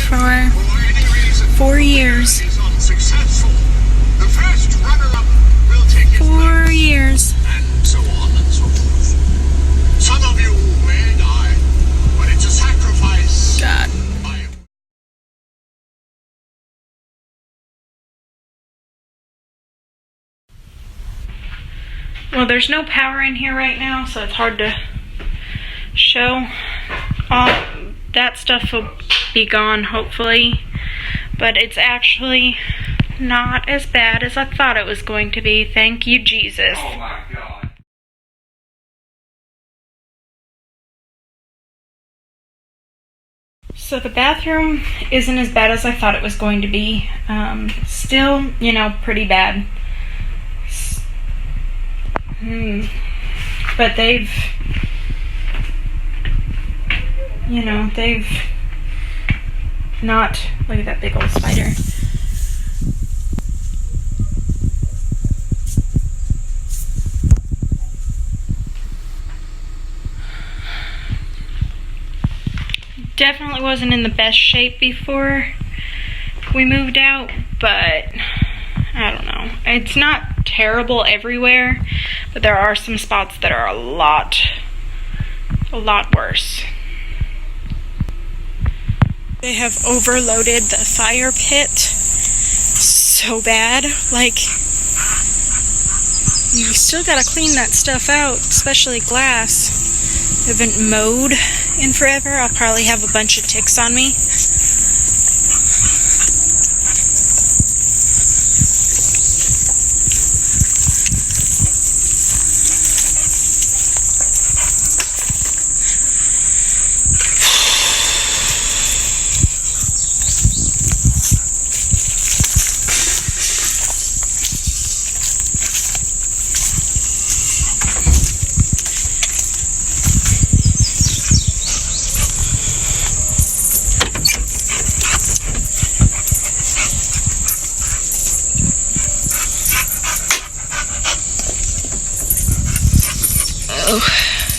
for 4 years. 4 years. And so on and so forth. Some of you may die, but it's a sacrifice. God. Well, there's no power in here right now, so it's hard to show. All that stuff will be gone, hopefully. But it's actually not as bad as I thought it was going to be. Thank you, Jesus. Oh my God. So the bathroom isn't as bad as I thought it was going to be. Still, you know, pretty bad. But they've not, look at that big old spider. Definitely wasn't in the best shape before we moved out, but I don't know. It's not terrible everywhere, but there are some spots that are a lot worse. They have overloaded the fire pit so bad. Like, you still gotta clean that stuff out, especially glass. I haven't mowed in forever. I'll probably have a bunch of ticks on me.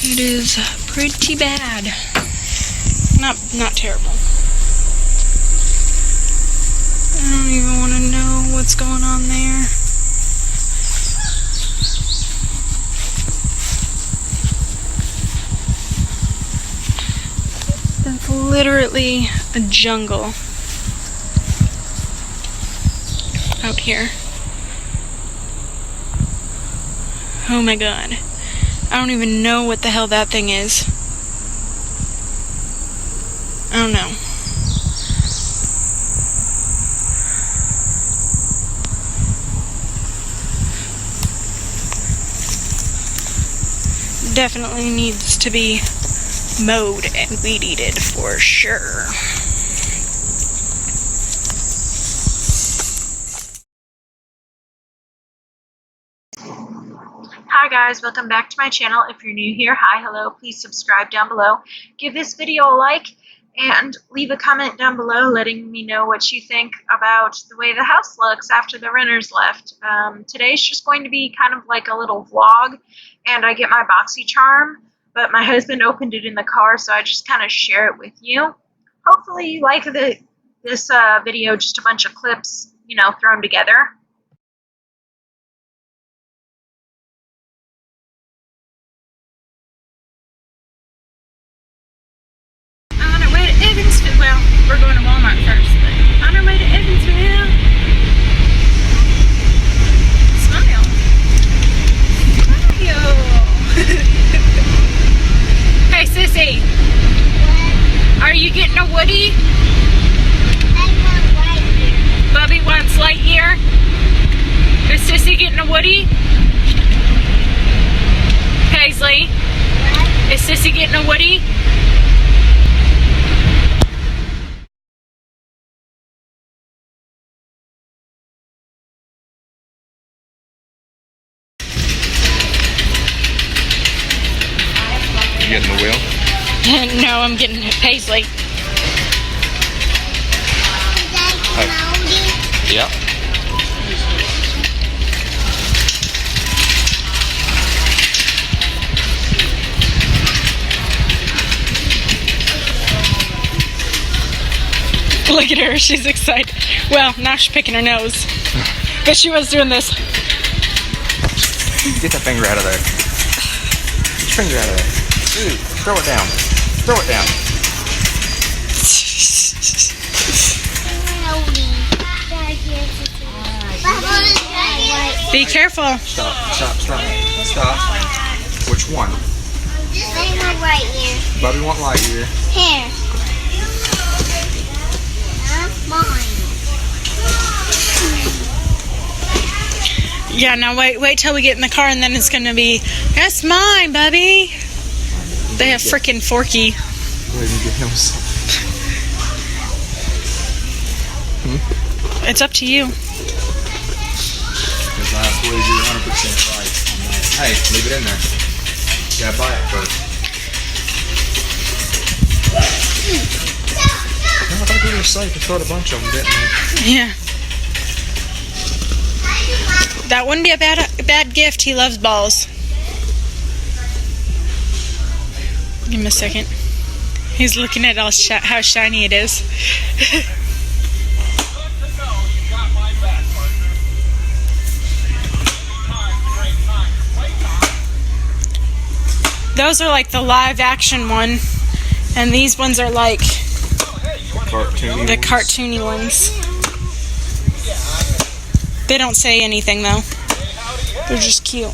It is pretty bad. Not terrible. I don't even want to know what's going on there. It's literally a jungle out here. Oh my God. I don't even know what the hell that thing is. I don't know. Definitely needs to be mowed and weed-eated for sure. Hi guys, welcome back to my channel. If you're new here, hi, hello, please subscribe down below. Give this video a like and leave a comment down below letting me know what you think about the way the house looks after the renters left. Today's just going to be kind of like a little vlog, and I get my BoxyCharm, but my husband opened it in the car, so I just kind of share it with you. Hopefully you like this video, just a bunch of clips, you know, thrown together. Well, we're going to Walmart first, but on our way to Evansville. Smile. Smile. Hey, sissy. What? Are you getting a Woody? I want Lightyear. Bubby wants Lightyear. Is sissy getting a Woody? Paisley. What? Is sissy getting a Woody? You getting the wheel? No, I'm getting Paisley. Yeah. Look at her, she's excited. Well, now she's picking her nose. But she was doing this. Get that finger out of there. Get your finger out of there. Ooh, throw it down. Throw it down. Be careful. Stop. Which one? They want right here. Bubby want Lightyear. Here. That's mine. Yeah, now wait till we get in the car and then it's gonna be, that's mine, Bubby. They have freaking Forky. Go ahead and get him some. It's up to you. Because I believe you're 100% right. Hey, leave it in there. You gotta buy it first. No, I thought we were safe. We caught a bunch of them, didn't we? Yeah. That wouldn't be a bad gift. He loves balls. Give him a second. He's looking at how shiny it is. Those are like the live action one, and these ones are like the cartoony ones. They don't say anything though. They're just cute. I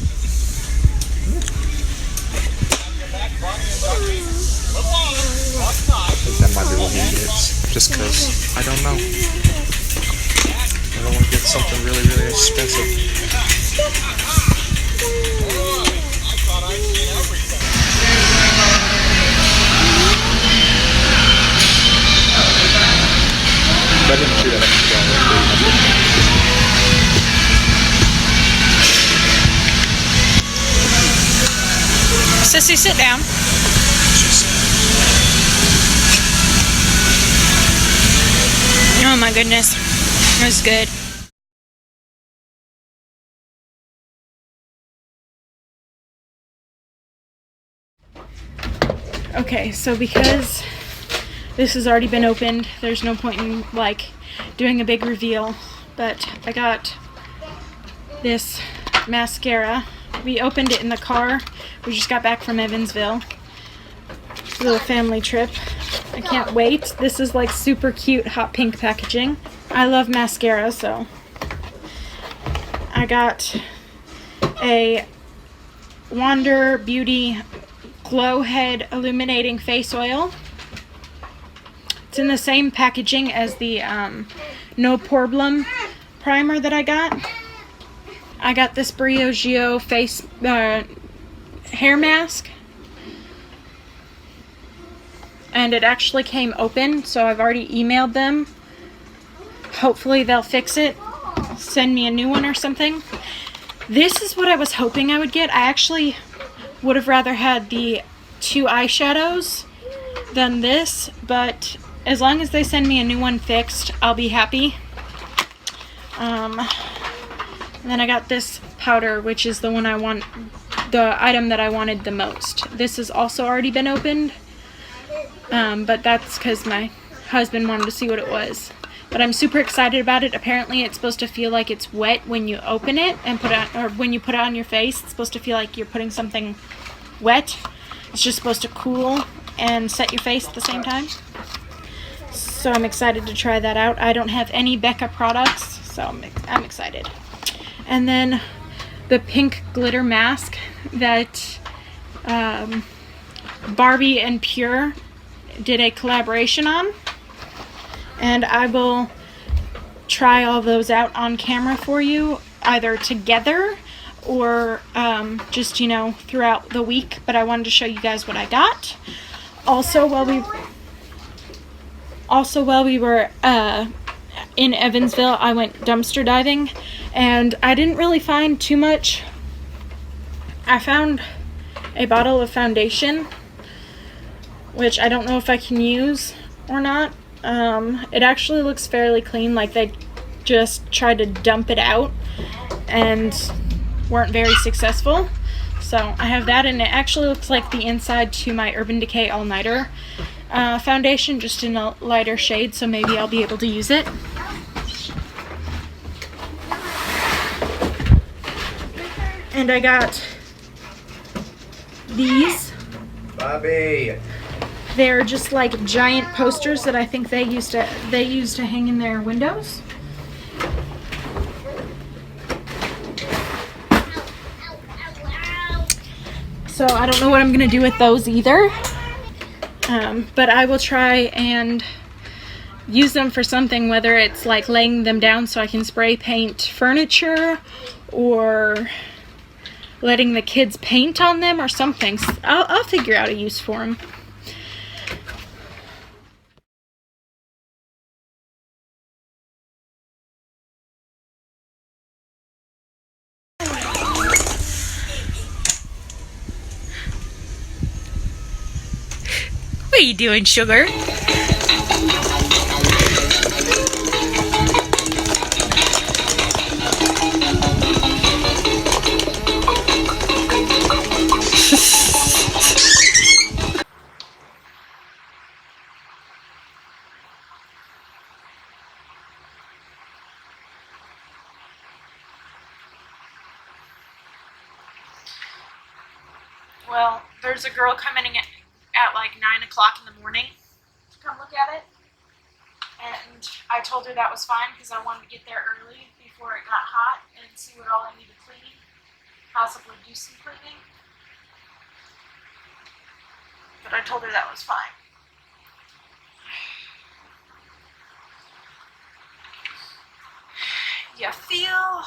think that might be what he gets. Just because, I don't know. I don't want to get something really, really expensive. I didn't see that extra Sissy, sit down. Oh my goodness. It was good. Okay, so because this has already been opened, there's no point in like doing a big reveal, but I got this mascara. We opened it in the car. We just got back from Evansville. Little family trip. I can't wait. This is like super cute hot pink packaging. I love mascara, so I got a Wander Beauty Glow Head Illuminating Face Oil. It's in the same packaging as the No Problem primer that I got. I got this Briogeo face hair mask, and it actually came open, so I've already emailed them. Hopefully they'll fix it, send me a new one or something. This is what I was hoping I would get. I actually would have rather had the 2 eyeshadows than this, but as long as they send me a new one fixed, I'll be happy. And then I got this powder, which is the one I want, the item that I wanted the most. This has also already been opened, but that's because my husband wanted to see what it was. But I'm super excited about it. Apparently it's supposed to feel like it's wet when you open it and put it on, or when you put it on your face. It's supposed to feel like you're putting something wet. It's just supposed to cool and set your face at the same time. So I'm excited to try that out. I don't have any Becca products, so I'm excited. And then the pink glitter mask that Barbie and Pure did a collaboration on. And I will try all those out on camera for you, either together or just, you know, throughout the week. But I wanted to show you guys what I got. Also, while we were in Evansville, I went dumpster diving, and I didn't really find too much. I found a bottle of foundation, which I don't know if I can use or not. It actually looks fairly clean, like they just tried to dump it out and weren't very successful. So I have that, and it actually looks like the inside to my Urban Decay All-Nighter. foundation, just in a lighter shade, so maybe I'll be able to use it. And I got these. Bobby. They're just like giant posters that I think they used to hang in their windows. So I don't know what I'm gonna do with those either. But I will try and use them for something, whether it's like laying them down so I can spray paint furniture, or letting the kids paint on them or something. I'll figure out a use for them. What are you doing, sugar? Well, there's a girl coming in at like 9 o'clock in the morning to come look at it. And I told her that was fine because I wanted to get there early before it got hot and see what all I needed cleaning. Possibly do some cleaning. But I told her that was fine. You feel...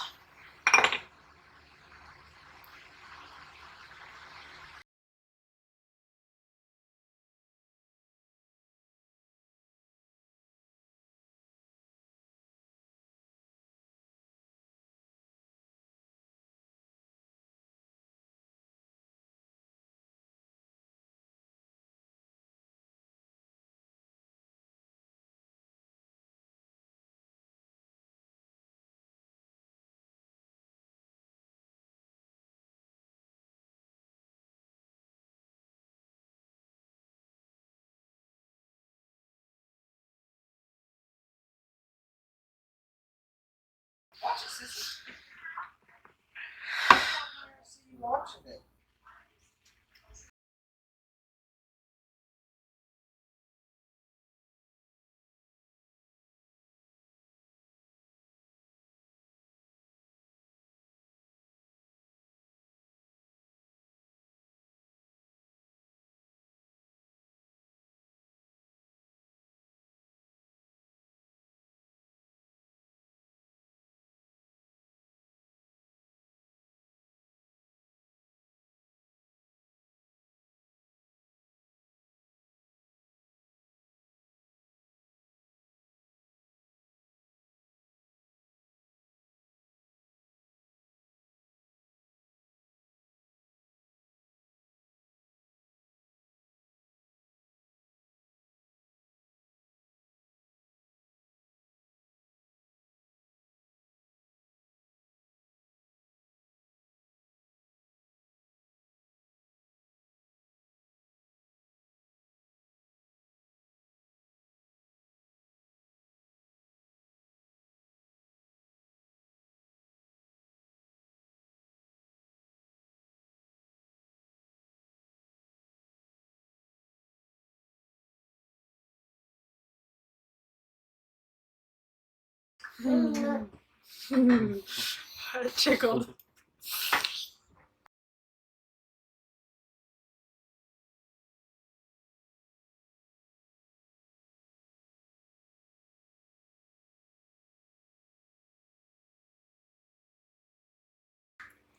Tickled.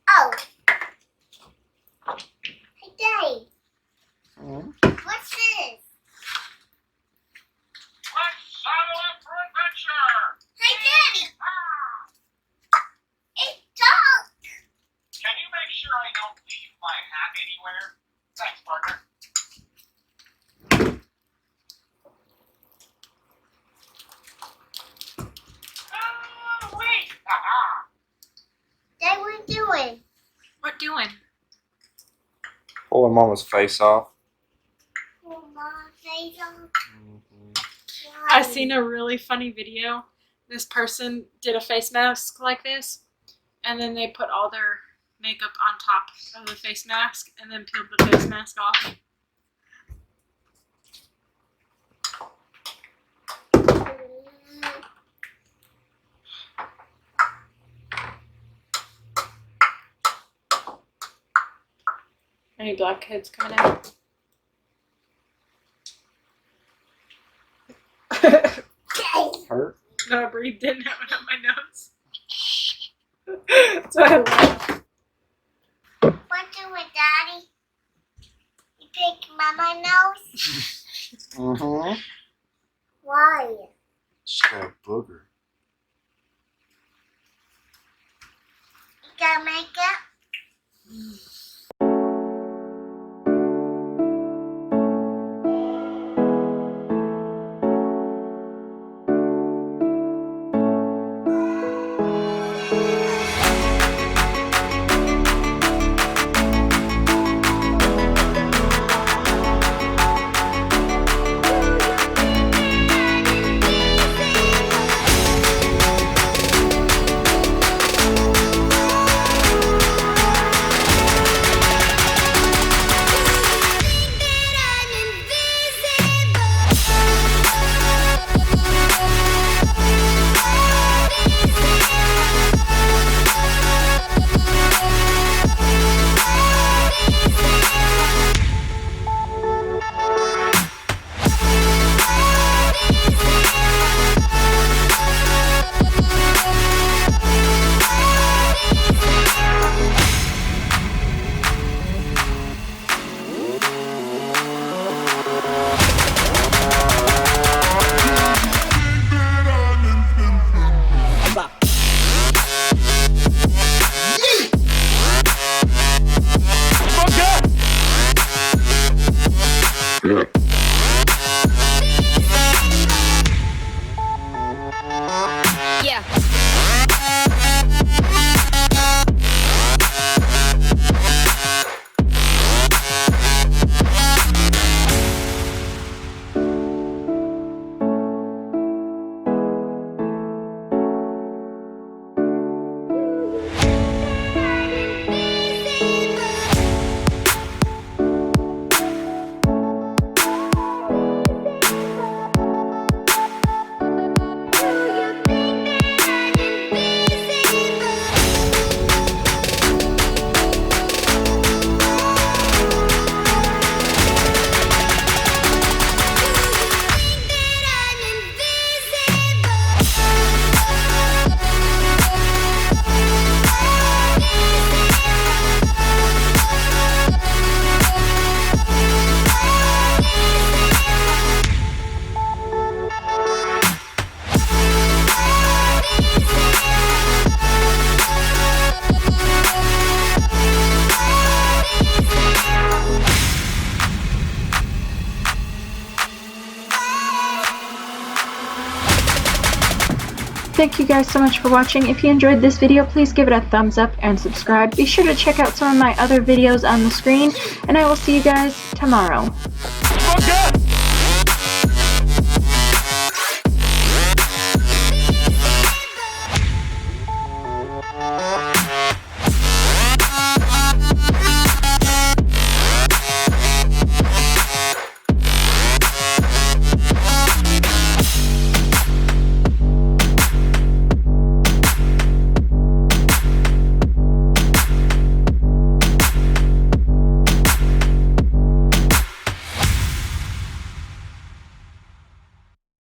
Oh. Hey, Daddy. What's this? Let's saddle up for adventure! Hey, Daddy. It's dark. Can you make sure I don't leave my hat anywhere? Thanks, partner. Wait! Haha! Dad, what are you doing? What doing? Pulling Mama's face off. Oh, Mom, face face on? I seen a really funny video. This person did a face mask like this, and then they put all their makeup on top of the face mask and then peeled the face mask off. Any black kids coming out? Hurt? No, I breathed in and went up my nose. That's what I love. What do with Daddy? You pick Mama nose? Mm-hmm. Why? She's got a booger. You got makeup? Thank you guys so much for watching. If you enjoyed this video, please give it a thumbs up and subscribe. Be sure to check out some of my other videos on the screen, and I will see you guys tomorrow. Okay.